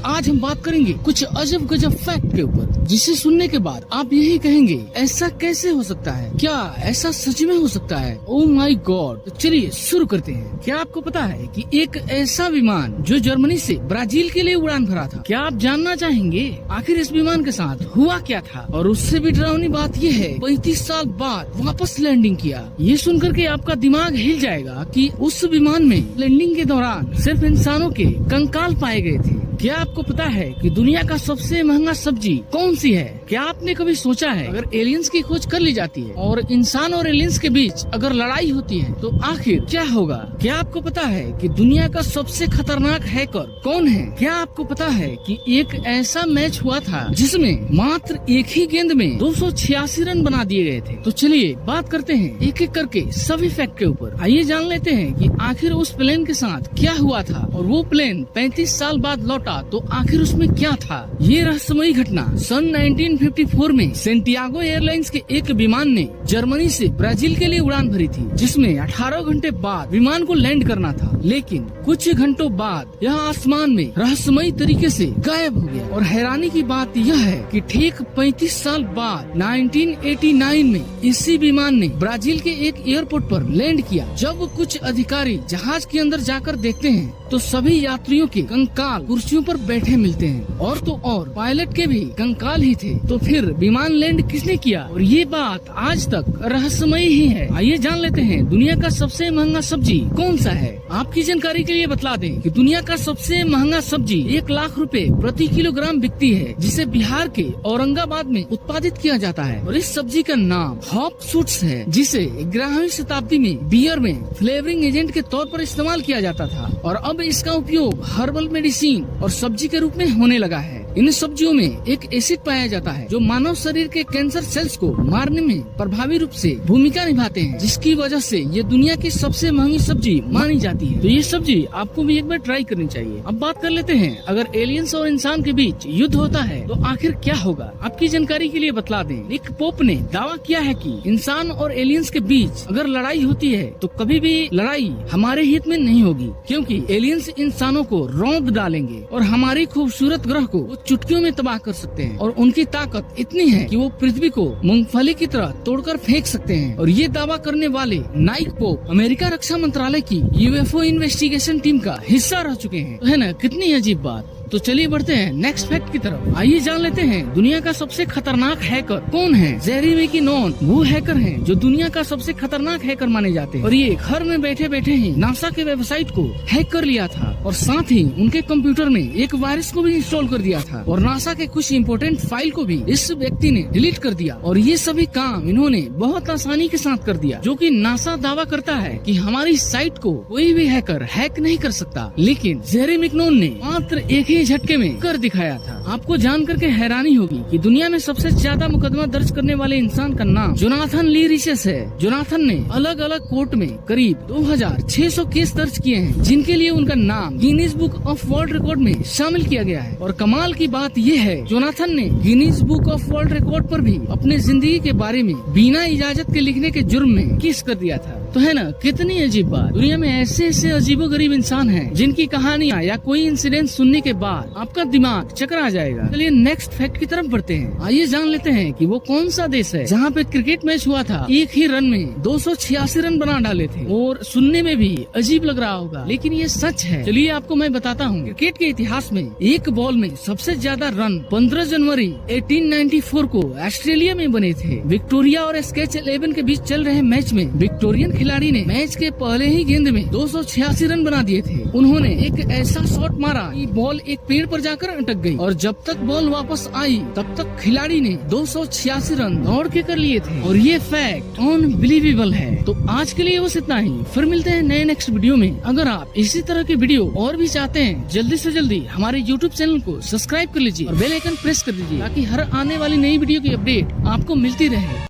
आज हम बात करेंगे कुछ अजब गजब फैक्ट के ऊपर, जिसे सुनने के बाद आप यही कहेंगे ऐसा कैसे हो सकता है, क्या ऐसा सच में हो सकता है, ओह माय गॉड। तो चलिए शुरू करते हैं। क्या आपको पता है कि एक ऐसा विमान जो जर्मनी से ब्राजील के लिए उड़ान भरा था, क्या आप जानना चाहेंगे आखिर इस विमान के साथ हुआ क्या था? और उससे भी डरावनी बात यह है 35 साल बाद वापस लैंडिंग किया। ये सुनकर के आपका दिमाग हिल जाएगा कि उस विमान में लैंडिंग के दौरान सिर्फ इंसानों के कंकाल पाए गए थे। क्या आपको पता है कि दुनिया का सबसे महंगा सब्जी कौन सी है? क्या आपने कभी सोचा है अगर एलियंस की खोज कर ली जाती है और इंसान और एलियंस के बीच अगर लड़ाई होती है तो आखिर क्या होगा? क्या आपको पता है कि दुनिया का सबसे खतरनाक हैकर कौन है? क्या आपको पता है कि एक ऐसा मैच हुआ था जिसमें मात्र एक ही गेंद में 286 रन बना दिए गए थे? तो चलिए बात करते हैं एक एक करके सभी फैक्ट के ऊपर। आइए जान लेते हैं कि आखिर उस प्लेन के साथ क्या हुआ था और वो प्लेन 35 साल बाद लौटा तो आखिर उसमें क्या था। ये रहस्यमयी घटना सन 1954 में सेंटियागो एयरलाइंस के एक विमान ने जर्मनी से ब्राजील के लिए उड़ान भरी थी, जिसमें 18 घंटे बाद विमान को लैंड करना था। लेकिन कुछ घंटों बाद यह आसमान में रहस्यमयी तरीके से गायब हो गया। और हैरानी की बात यह है कि ठीक 35 साल बाद 1989 में इसी विमान ने ब्राजील के एक एयरपोर्ट पर लैंड किया। जब कुछ अधिकारी जहाज के अंदर जाकर देखते हैं तो सभी यात्रियों के कंकाल कुर्सियों पर बैठे मिलते हैं, और तो और पायलट के भी कंकाल ही थे। तो फिर विमान लैंड किसने किया? और ये बात आज तक रहस्यमयी ही है। आइए जान लेते हैं दुनिया का सबसे महंगा सब्जी कौन सा है। आपकी जानकारी के लिए बता दें कि दुनिया का सबसे महंगा सब्जी 1 लाख रुपए प्रति किलोग्राम बिकती है, जिसे बिहार के औरंगाबाद में उत्पादित किया जाता है। और इस सब्जी का नाम हॉप सूट्स है, जिसे 11वीं शताब्दी में बियर में फ्लेवरिंग एजेंट के तौर पर इस्तेमाल किया जाता था, और अब इसका उपयोग हर्बल मेडिसिन और सब्जी के रूप में होने लगा है। इन सब्जियों में एक एसिड पाया जाता है जो मानव शरीर के कैंसर सेल्स को मारने में प्रभावी रूप से भूमिका निभाते हैं, जिसकी वजह से ये दुनिया की सबसे महंगी सब्जी मानी जाती है। तो ये सब्जी आपको भी एक बार ट्राई करनी चाहिए। अब बात कर लेते हैं, अगर एलियंस और इंसान के बीच युद्ध होता है तो आखिर क्या होगा। आपकी जानकारी के लिए बतला दें, एक पोप ने दावा किया है कि इंसान और एलियंस के बीच अगर लड़ाई होती है तो कभी भी लड़ाई हमारे हित में नहीं होगी, क्योंकि एलियंस इंसानों को रौंद डालेंगे और हमारी खूबसूरत ग्रह को चुटकियों में तबाह कर सकते हैं। और उनकी ताकत इतनी है कि वो पृथ्वी को मूंगफली की तरह तोड़कर फेंक सकते हैं। और ये दावा करने वाले नाइक पोप अमेरिका रक्षा मंत्रालय की यूएफओ इन्वेस्टिगेशन टीम का हिस्सा रह चुके हैं। तो है ना कितनी अजीब बात। तो चलिए बढ़ते हैं नेक्स्ट फैक्ट की तरफ। आइए जान लेते हैं दुनिया का सबसे खतरनाक हैकर कौन है। जेरी मैकिनॉन वो हैकर हैं जो दुनिया का सबसे खतरनाक हैकर माने जाते हैं। और ये घर में बैठे बैठे ही नासा के वेबसाइट को हैक कर लिया था, और साथ ही उनके कंप्यूटर में एक वायरस को भी इंस्टॉल कर दिया था, और नासा के कुछ इम्पोर्टेंट फाइल को भी इस व्यक्ति ने डिलीट कर दिया। और ये सभी काम इन्होंने बहुत आसानी के साथ कर दिया, जो कि नासा दावा करता है कि हमारी साइट को कोई भी हैकर हैक नहीं कर सकता। लेकिन जेरी मैकिनॉन ने मात्र एक ही झटके में कर दिखाया था। आपको जान करके हैरानी होगी कि दुनिया में सबसे ज्यादा मुकदमा दर्ज करने वाले इंसान का नाम जोनाथन ली रिचेस है। जोनाथन ने अलग अलग कोर्ट में करीब 2600 केस दर्ज किए हैं, जिनके लिए उनका नाम Guinness book of world record में शामिल किया गया है। और कमाल की बात यह है, जोनाथन ने Guinness book of world record पर भी अपने जिंदगी के बारे में बिना इजाजत के लिखने के जुर्म में केस कर दिया था। तो है ना कितनी अजीब बात। दुनिया में ऐसे ऐसे अजीबोगरीब इंसान हैं जिनकी कहानियां या कोई इंसिडेंट सुनने के बाद आपका दिमाग चकरा जाएगा। चलिए नेक्स्ट फैक्ट की तरफ बढ़ते हैं। आइए जान लेते हैं कि वो कौन सा देश है जहाँ पे क्रिकेट मैच हुआ था, एक ही रन में 286 रन बना डाले थे। और सुनने में भी अजीब लग रहा होगा, लेकिन ये सच है। चलिए आपको मैं बताता हूँ। क्रिकेट के इतिहास में एक बॉल में सबसे ज्यादा रन 15 जनवरी 1894 को ऑस्ट्रेलिया में बने थे। विक्टोरिया और स्केच 11 के बीच चल रहे मैच में विक्टोरियन खिलाड़ी ने मैच के पहले ही गेंद में 286 रन बना दिए थे। उन्होंने एक ऐसा शॉट मारा कि बॉल एक पेड़ पर जाकर अटक गई, और जब तक बॉल वापस आई तब तक खिलाड़ी ने 286 रन दौड़ के कर लिए थे। और ये फैक्ट अनबिलीवेबल है। तो आज के लिए बस इतना ही, फिर मिलते हैं नए नेक्स्ट वीडियो में। अगर आप इसी तरह के वीडियो और भी चाहते हैं, जल्दी से जल्दी हमारे YouTube चैनल को सब्सक्राइब कर लीजिए और बेल आइकन प्रेस कर दीजिए, ताकि हर आने वाली नई वीडियो की अपडेट आपको मिलती रहे।